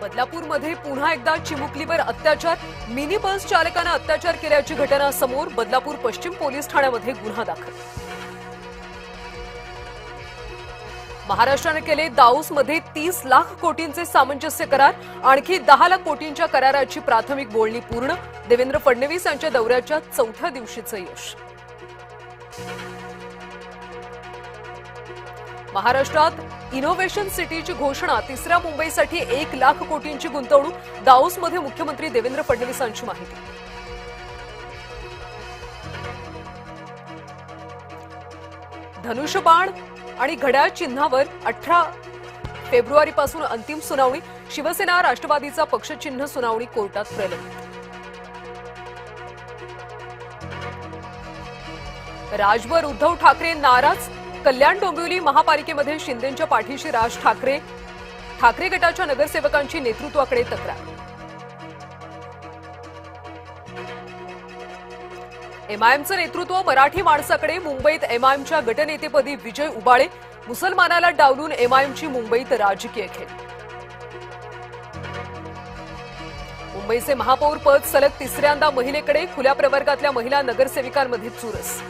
बदलापूरमध्ये पुन्हा एकदा चिमुकलीवर अत्याचार, मिनी बस चालकाने अत्याचार केल्याची घटना समोर. बदलापूर पश्चिम पोलीस ठाण्यामध्ये गुन्हा दाखल. महाराष्ट्राने केले दाऊसमध्ये 30 लाख कोटींचे सामंजस्य करार. आणखी 10 लाख कोटींच्या कराराची प्राथमिक बोलणी पूर्ण. देवेंद्र फडणवीस यांच्या दौऱ्याच्या 4थ्या दिवशीचं यश. महाराष्ट्रात इनोव्हेशन सिटीची घोषणा. तिसऱ्या मुंबईसाठी 1 लाख कोटींची गुंतवणूक. दाऊसमध्ये मुख्यमंत्री देवेंद्र फडणवीसांची माहिती. धनुष्यबाण आणि घड्याळ चिन्हावर 18 फेब्रुवारीपासून अंतिम सुनावणी. शिवसेना राष्ट्रवादीचा पक्षचिन्ह सुनावणी कोर्टात प्रलंबित. राजवर उद्धव ठाकरे नाराज. कल्याण डोंबिवली महापालिकेमध्ये शिंदेंच्या पाठीशी राज ठाकरे. ठाकरे गटाच्या नगरसेवकांची नेतृत्वाकडे तक्रार. एमआयएमचं नेतृत्व मराठी माणसाकडे. मुंबईत एमआयएमच्या गटनेतेपदी विजय उबाळे. मुसलमानाला डावलून एमआयएमची मुंबईत राजकीय खेळ. मुंबईचे महापौर पद सलग तिसऱ्यांदा महिलेकडे. खुल्या प्रवर्गातल्या महिला नगरसेविकांमध्ये चुरस.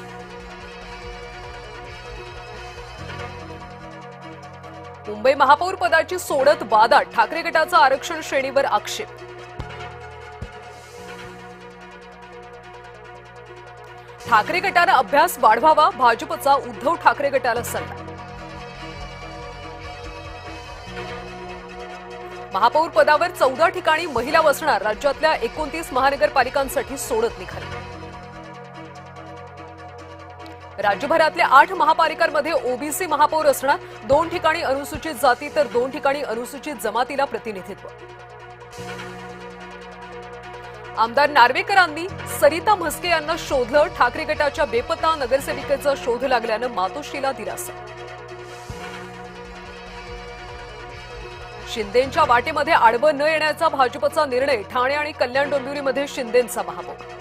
मुंबई महापौर पदाची सोडत वादात. ठाकरे गटाचा आरक्षण श्रेणीवर आक्षेप. ठाकरे गटानं अभ्यास वाढवावा. भाजपचा उद्धव ठाकरे गटाला सल्ला. महापौर पदावर 14 ठिकाणी महिला बसणार. राज्यातल्या 29 महानगरपालिकांसाठी सोडत निघाली. राज्यभरातल्या 8 महापालिकांमध्ये ओबीसी महापौर असणार. 2 ठिकाणी अनुसूचित जाती तर 2 ठिकाणी अनुसूचित जमातीला प्रतिनिधित्व. आमदार नार्वेकरांनी सरिता म्हस्के यांना शोधलं. ठाकरे गटाच्या बेपत्ता नगरसेविकेचा शोध लागल्यानं मातोश्रीला दिलासा. शिंदेंच्या वाटेमध्ये आडवं न येण्याचा भाजपचा निर्णय. ठाणे आणि कल्याण डोंबिवलीमध्ये शिंदेंचा महापौर.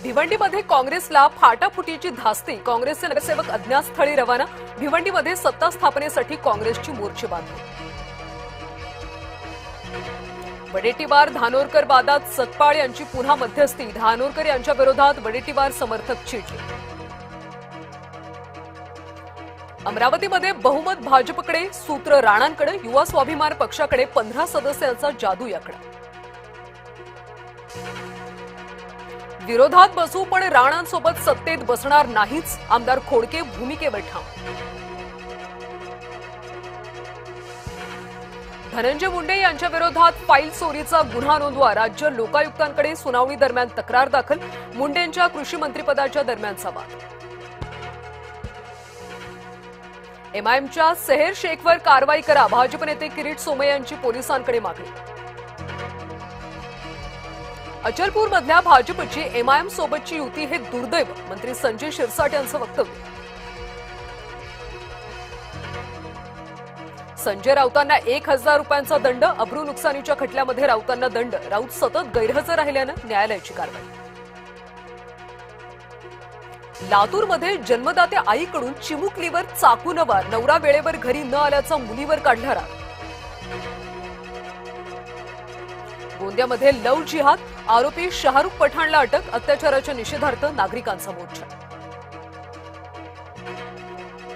भिवंडीमध्ये काँग्रेसला फाटाफुटीची धास्ती. काँग्रेसचे नगरसेवक अज्ञातस्थळी रवाना. भिवंडीमध्ये सत्ता स्थापनेसाठी काँग्रेसची मोर्चेबांधणी. वडेट्टीवार धानोरकर वादात सतपाळ यांची पुन्हा मध्यस्थी. धानोरकर यांच्या विरोधात वडेट्टीवार समर्थक चिडले. अमरावतीमध्ये बहुमत भाजपकडे, सूत्र राणांकडे. युवा स्वाभिमान पक्षाकडे 15 सदस्यांचा जादू आकडा. विरोधात बसू पण राणांसोबत सत्तेत बसणार नाहीच. आमदार खोडके भूमिकेवर ठाम. धनंजय मुंडे यांच्या विरोधात फाईल चोरीचा गुन्हा नोंदवा. राज्य लोकायुक्तांकडे सुनावणी दरम्यान तक्रार दाखल. मुंडेंच्या कृषी मंत्रिपदाच्या दरम्यानचा वाद. एमआयएमच्या सेहेर शेखवर कारवाई करा. भाजप नेते किरीट सोमय्या यांची पोलिसांकडे मागणी. अचलपूरमधल्या भाजपची एमआयएम सोबतची युती हे दुर्दैव. मंत्री संजय शिरसाट यांचं वक्तव्य. संजय राऊतांना 1000 रुपयांचा दंड. अब्रू नुकसानीच्या खटल्यामध्ये राऊतांना दंड. राऊत सतत गैरहजर राहिल्यानं न्यायालयाची कारवाई. लातूरमध्ये जन्मदात्या आईकडून चिमुकलीवर चाकून वार. नवरा वेळेवर घरी न आल्याचा मुलीवर काढला राग. गोंदियामध्ये लव्ह जिहाद. आरोपी शाहरुख पठाणला अटक. अत्याचाराच्या निषेधार्थ नागरिकांचा मोर्चा.